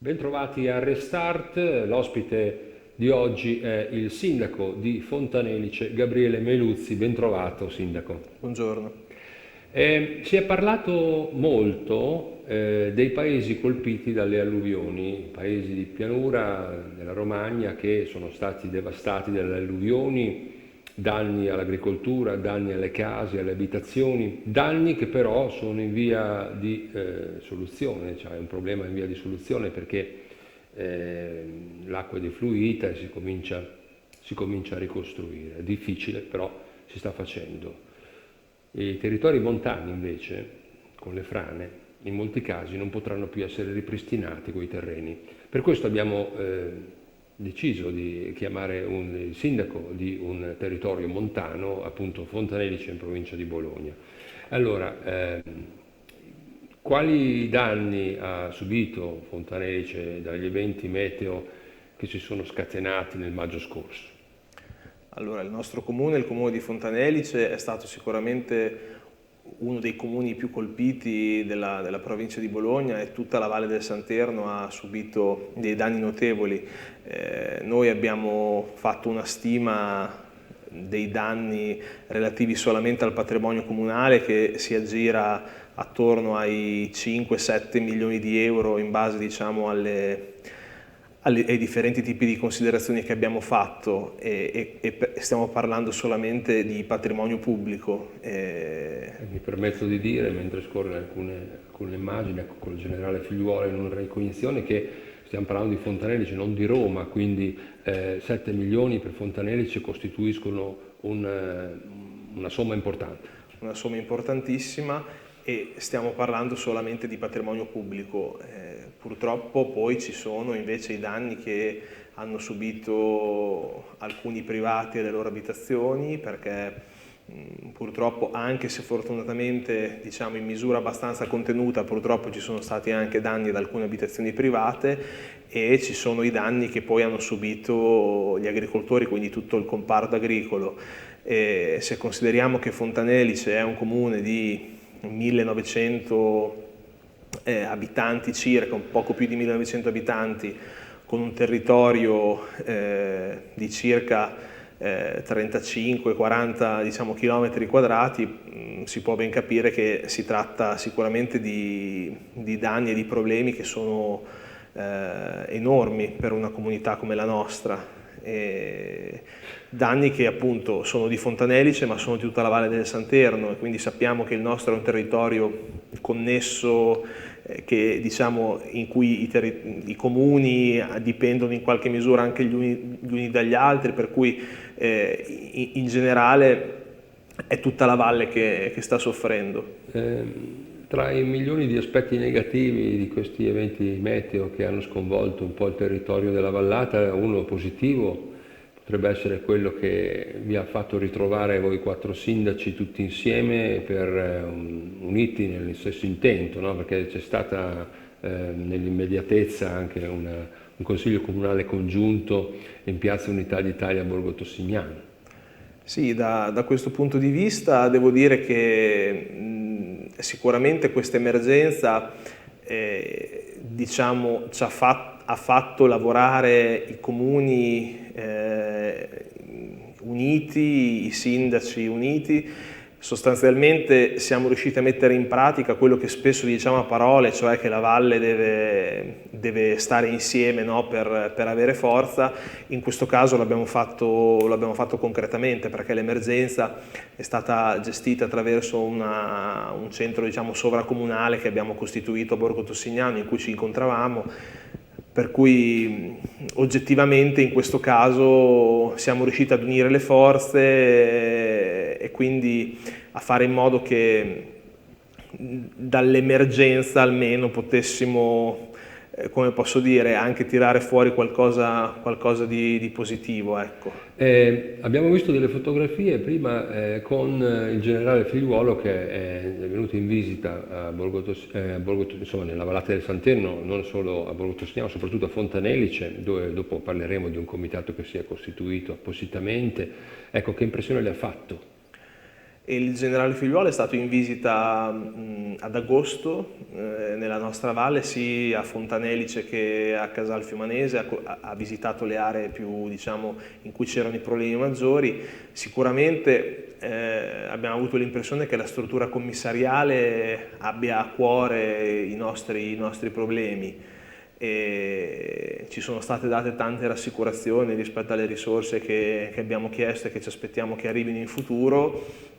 Bentrovati a Restart, l'ospite di oggi è il sindaco di Fontanelice, Gabriele Meluzzi. Bentrovato, sindaco. Buongiorno. Si è parlato molto dei paesi colpiti dalle alluvioni, paesi di pianura della Romagna che sono stati devastati dalle alluvioni, danni all'agricoltura, danni alle case, alle abitazioni, danni che però sono in via di soluzione, cioè è un problema in via di soluzione perché l'acqua è defluita e si comincia a ricostruire. È difficile, però si sta facendo. I territori montani invece, con le frane, in molti casi non potranno più essere ripristinati quei terreni. Per questo abbiamo deciso di chiamare il sindaco di un territorio montano, appunto Fontanelice in provincia di Bologna. Allora, quali danni ha subito Fontanelice dagli eventi meteo che si sono scatenati nel maggio scorso? Allora, il nostro comune, il comune di Fontanelice, è stato sicuramente uno dei comuni più colpiti della provincia di Bologna e tutta la Valle del Santerno ha subito dei danni notevoli. Noi abbiamo fatto una stima dei danni relativi solamente al patrimonio comunale che si aggira attorno ai 5-7 milioni di euro in base, diciamo, ai differenti tipi di considerazioni che abbiamo fatto e stiamo parlando solamente di patrimonio pubblico. Mi permetto di dire, mentre scorre alcune immagini, ecco, con il generale Figliuolo in una ricognizione, che stiamo parlando di Fontanelice, non di Roma, quindi 7 milioni per Fontanelice costituiscono una somma importante. Una somma importantissima e stiamo parlando solamente di patrimonio pubblico. Purtroppo poi ci sono invece i danni che hanno subito alcuni privati e le loro abitazioni perché purtroppo, anche se fortunatamente diciamo in misura abbastanza contenuta, purtroppo ci sono stati anche danni ad alcune abitazioni private e ci sono i danni che poi hanno subito gli agricoltori, quindi tutto il comparto agricolo. E se consideriamo che Fontanelice è un comune di 1900 abitanti circa, un poco più di 1900 abitanti, con un territorio di circa 35-40 diciamo, chilometri quadrati, si può ben capire che si tratta sicuramente di danni e di problemi che sono enormi per una comunità come la nostra. Danni che appunto sono di Fontanelice ma sono di tutta la Valle del Santerno e quindi sappiamo che il nostro è un territorio connesso che, diciamo, in cui i comuni dipendono in qualche misura anche gli uni dagli altri, per cui in generale è tutta la valle che sta soffrendo. Tra i milioni di aspetti negativi di questi eventi meteo che hanno sconvolto un po' il territorio della vallata, uno positivo potrebbe essere quello che vi ha fatto ritrovare voi 4 sindaci tutti insieme uniti nello stesso intento, no? Perché c'è stata nell'immediatezza anche un consiglio comunale congiunto in Piazza Unità d'Italia a Borgo Tossignano. Sì, da questo punto di vista devo dire che sicuramente questa emergenza diciamo, ha fatto lavorare i comuni uniti, i sindaci uniti. Sostanzialmente siamo riusciti a mettere in pratica quello che spesso diciamo a parole, cioè che la valle deve stare insieme, no, per avere forza. In questo caso l'abbiamo fatto concretamente perché l'emergenza è stata gestita attraverso un centro, diciamo, sovracomunale che abbiamo costituito a Borgo Tossignano in cui ci incontravamo. Per cui oggettivamente in questo caso siamo riusciti ad unire le forze e quindi a fare in modo che dall'emergenza almeno potessimo, come posso dire, anche tirare fuori qualcosa di positivo, ecco. Abbiamo visto delle fotografie prima con il generale Figliuolo che è venuto in visita a insomma, nella Vallata del Santerno, non solo a Borgo Tossignano, soprattutto a Fontanelice, dove dopo parleremo di un comitato che si è costituito appositamente. Ecco, che impressione le ha fatto? e il generale Figliuolo è stato in visita ad agosto nella nostra valle, sia a Fontanelice che a Casal Fiumanese, ha visitato le aree più, diciamo, in cui c'erano i problemi maggiori. Sicuramente abbiamo avuto l'impressione che la struttura commissariale abbia a cuore i nostri problemi. E ci sono state date tante rassicurazioni rispetto alle risorse che abbiamo chiesto e che ci aspettiamo che arrivino in futuro.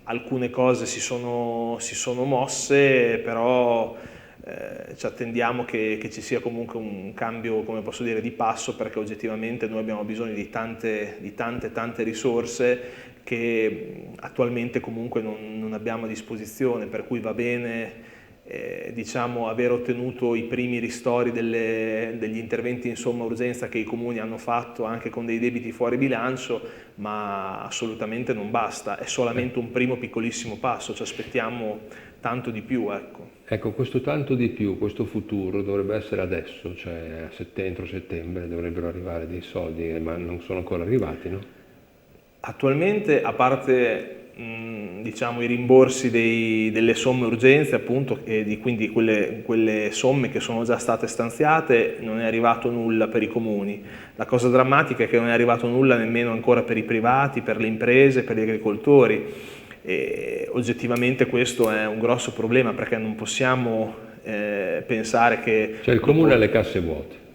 Alcune cose si sono mosse, però ci attendiamo che ci sia comunque un cambio, come posso dire, di passo, perché oggettivamente noi abbiamo bisogno di tante risorse che attualmente comunque non abbiamo a disposizione, per cui va bene diciamo aver ottenuto i primi ristori degli interventi in somma urgenza che i comuni hanno fatto anche con dei debiti fuori bilancio, ma assolutamente non basta, è solamente un primo piccolissimo passo, ci aspettiamo tanto di più, ecco. Ecco, questo tanto di più, questo futuro dovrebbe essere adesso, cioè entro settembre dovrebbero arrivare dei soldi, ma non sono ancora arrivati, no? Attualmente, a parte diciamo, i rimborsi delle somme urgenze, appunto, e quindi quelle somme che sono già state stanziate, non è arrivato nulla per i comuni. La cosa drammatica è che non è arrivato nulla nemmeno ancora per i privati, per le imprese, per gli agricoltori. E oggettivamente questo è un grosso problema, perché non possiamo pensare che... Cioè il comune ha le casse vuote.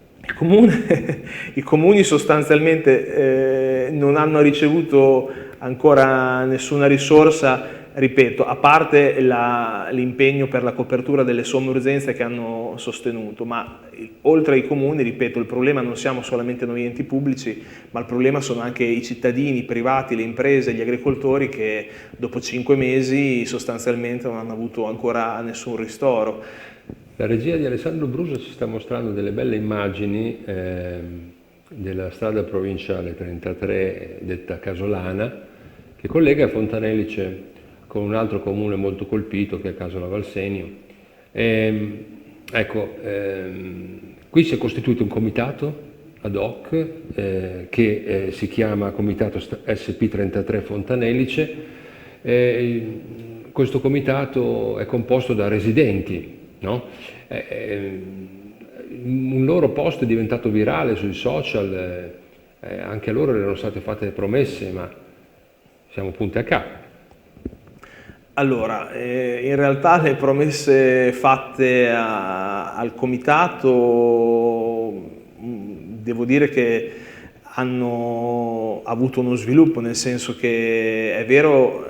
I comuni sostanzialmente non hanno ricevuto ancora nessuna risorsa, ripeto, a parte l'impegno per la copertura delle somme urgenze che hanno sostenuto, ma oltre ai comuni, ripeto, il problema non siamo solamente noi enti pubblici, ma il problema sono anche i cittadini, i privati, le imprese, gli agricoltori che dopo 5 mesi sostanzialmente non hanno avuto ancora nessun ristoro. La regia di Alessandro Brusa ci sta mostrando delle belle immagini della strada provinciale 33 detta Casolana, che collega Fontanelice con un altro comune molto colpito che è Casola Valsenio. Qui si è costituito un comitato ad hoc che si chiama Comitato SP33 Fontanelice. Questo comitato è composto da residenti, no? Un loro post è diventato virale sui social, anche a loro erano state fatte promesse, ma siamo punti a capo. Allora, in realtà le promesse fatte al comitato devo dire che hanno avuto uno sviluppo, nel senso che è vero,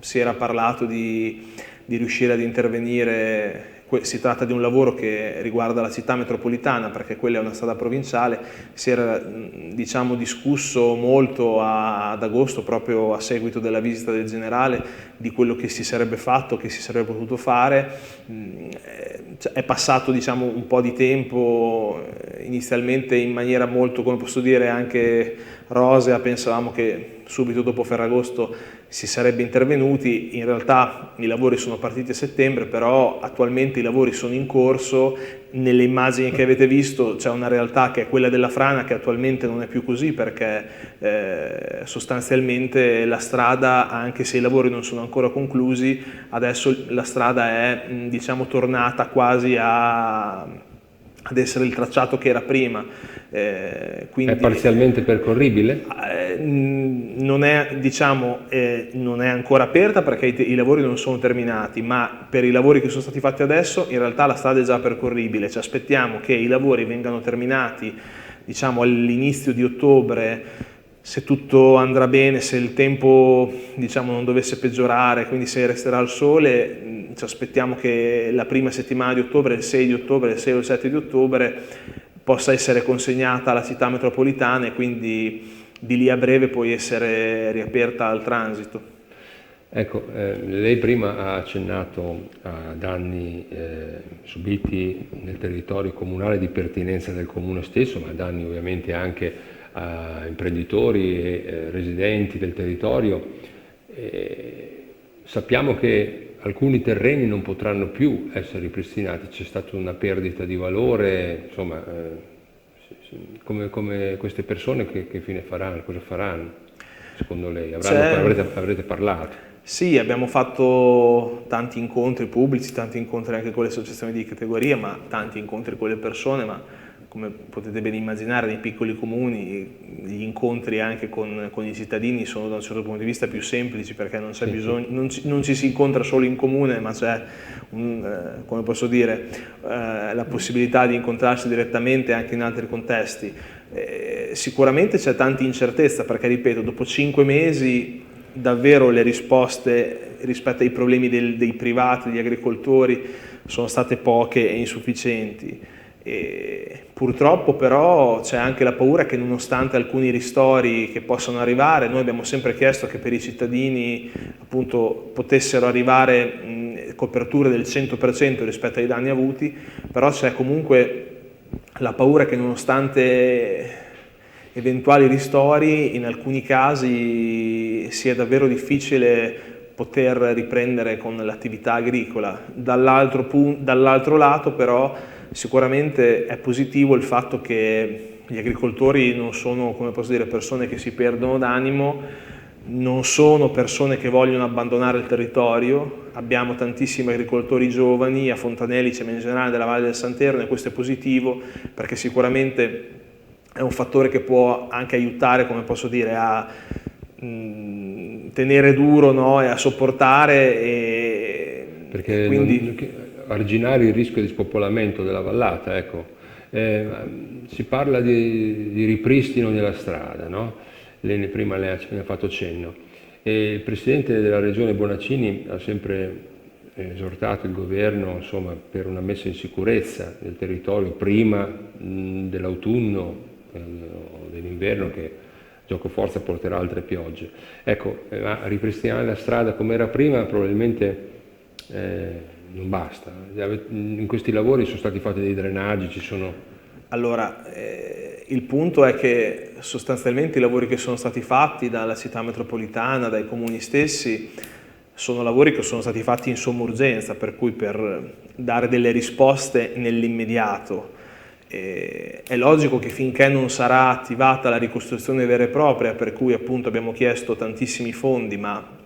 si era parlato di riuscire ad intervenire. Si tratta di un lavoro che riguarda la città metropolitana, perché quella è una strada provinciale. Si era, diciamo, discusso molto ad agosto, proprio a seguito della visita del generale, di quello che si sarebbe fatto, che si sarebbe potuto fare. È passato, diciamo, un po' di tempo, inizialmente in maniera molto, come posso dire, anche rosea. Pensavamo che subito dopo Ferragosto si sarebbe intervenuti. In realtà i lavori sono partiti a settembre, però attualmente i lavori sono in corso. Nelle immagini che avete visto c'è una realtà che è quella della frana, che attualmente non è più così, perché sostanzialmente la strada, anche se i lavori non sono ancora conclusi, adesso la strada è, diciamo, tornata quasi ad essere il tracciato che era prima. Quindi, è parzialmente percorribile? Non è, diciamo, non è ancora aperta perché i lavori non sono terminati, ma per i lavori che sono stati fatti adesso in realtà la strada è già percorribile. Ci aspettiamo che i lavori vengano terminati, diciamo, all'inizio di ottobre, se tutto andrà bene, se il tempo, diciamo, non dovesse peggiorare, quindi se resterà il sole. Ci aspettiamo che la prima settimana di ottobre, il 6 di ottobre, il 6 o il 7 di ottobre, possa essere consegnata alla città metropolitana e quindi di lì a breve poi essere riaperta al transito. Ecco, lei prima ha accennato a danni subiti nel territorio comunale di pertinenza del comune stesso, ma danni ovviamente anche a imprenditori e residenti del territorio. Sappiamo che alcuni terreni non potranno più essere ripristinati, c'è stata una perdita di valore, insomma, come queste persone che fine faranno, cosa faranno? secondo lei? C'è- Avrete parlato? Sì, abbiamo fatto tanti incontri pubblici, tanti incontri anche con le associazioni di categoria, ma tanti incontri con le persone, ma come potete ben immaginare nei piccoli comuni gli incontri anche con i cittadini sono da un certo punto di vista più semplici, perché non c'è Sì, bisogno, non ci si incontra solo in comune, ma c'è come posso dire, la possibilità di incontrarsi direttamente anche in altri contesti. Sicuramente c'è tanta incertezza, perché ripeto, dopo 5 mesi davvero le risposte rispetto ai problemi dei privati, degli agricoltori, sono state poche e insufficienti. E purtroppo però c'è anche la paura che, nonostante alcuni ristori che possano arrivare, noi abbiamo sempre chiesto che per i cittadini appunto potessero arrivare coperture del 100% rispetto ai danni avuti, però c'è comunque la paura che, nonostante eventuali ristori, in alcuni casi sia davvero difficile poter riprendere con l'attività agricola. Dall'altro lato però sicuramente è positivo il fatto che gli agricoltori non sono, come posso dire, persone che si perdono d'animo, non sono persone che vogliono abbandonare il territorio. Abbiamo tantissimi agricoltori giovani a Fontanelice, ma in generale della Valle del Sant'Erno, e questo è positivo perché sicuramente è un fattore che può anche aiutare, come posso dire, a tenere duro, no? E a sopportare. Perché Quindi arginare il rischio di spopolamento della vallata, ecco. Si parla di ripristino della strada, no? Lei prima ne ha fatto cenno. E il Presidente della Regione Bonaccini ha sempre esortato il governo, insomma, per una messa in sicurezza del territorio prima dell'autunno o dell'inverno, che gioco forza porterà altre piogge. Ecco, ma ripristinare la strada come era prima probabilmente non basta. In questi lavori sono stati fatti dei drenaggi, ci sono... Allora, il punto è che sostanzialmente i lavori che sono stati fatti dalla città metropolitana, dai comuni stessi, sono lavori che sono stati fatti in somma urgenza, per cui per dare delle risposte nell'immediato. È logico che finché non sarà attivata la ricostruzione vera e propria, per cui appunto abbiamo chiesto tantissimi fondi, ma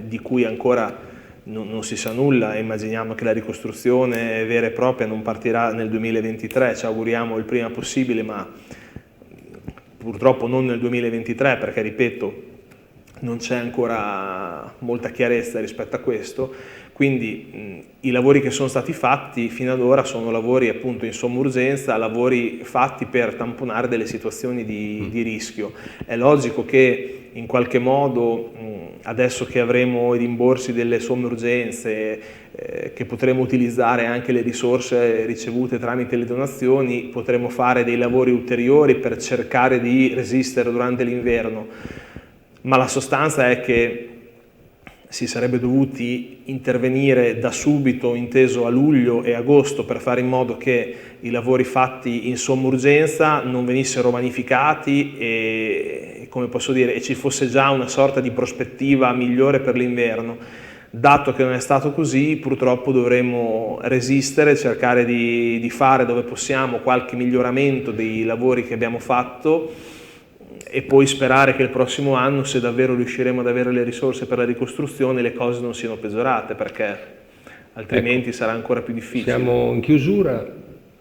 di cui ancora non si sa nulla, e immaginiamo che la ricostruzione vera e propria non partirà nel 2023, ci auguriamo il prima possibile, ma purtroppo non nel 2023, perché ripeto, non c'è ancora molta chiarezza rispetto a questo. Quindi i lavori che sono stati fatti fino ad ora sono lavori appunto in somma urgenza, lavori fatti per tamponare delle situazioni di rischio. È logico che in qualche modo adesso che avremo i rimborsi delle somme urgenze, che potremo utilizzare anche le risorse ricevute tramite le donazioni, potremo fare dei lavori ulteriori per cercare di resistere durante l'inverno, ma la sostanza è che si sarebbe dovuti intervenire da subito, inteso a luglio e agosto, per fare in modo che i lavori fatti in somma urgenza non venissero vanificati e, come posso dire, e ci fosse già una sorta di prospettiva migliore per l'inverno. Dato che non è stato così, purtroppo dovremo resistere, cercare di fare dove possiamo qualche miglioramento dei lavori che abbiamo fatto, e poi sperare che il prossimo anno, se davvero riusciremo ad avere le risorse per la ricostruzione, le cose non siano peggiorate, perché altrimenti sarà ancora più difficile. Siamo in chiusura.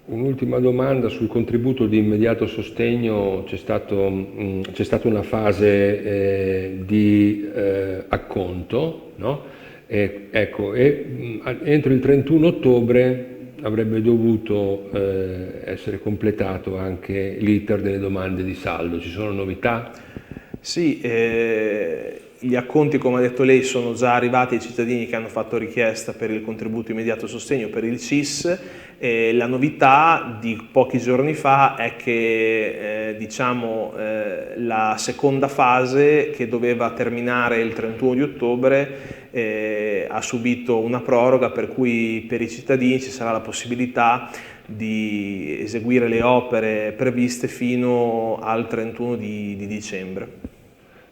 Un'ultima domanda sul contributo di immediato sostegno. C'è stata una fase di acconto, no? Entro il 31 ottobre avrebbe dovuto essere completato anche l'iter delle domande di saldo. Ci sono novità? Sì, gli acconti, come ha detto lei, sono già arrivati ai cittadini che hanno fatto richiesta per il contributo immediato sostegno per il CIS. La novità di pochi giorni fa è che la seconda fase, che doveva terminare il 31 di ottobre, ha subito una proroga, per cui per i cittadini ci sarà la possibilità di eseguire le opere previste fino al 31 di dicembre.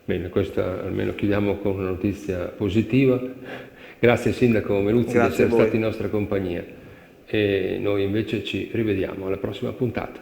Bene, questa almeno chiudiamo con una notizia positiva. Grazie Sindaco Menuzzi di essere stato in nostra compagnia, e noi invece ci rivediamo alla prossima puntata.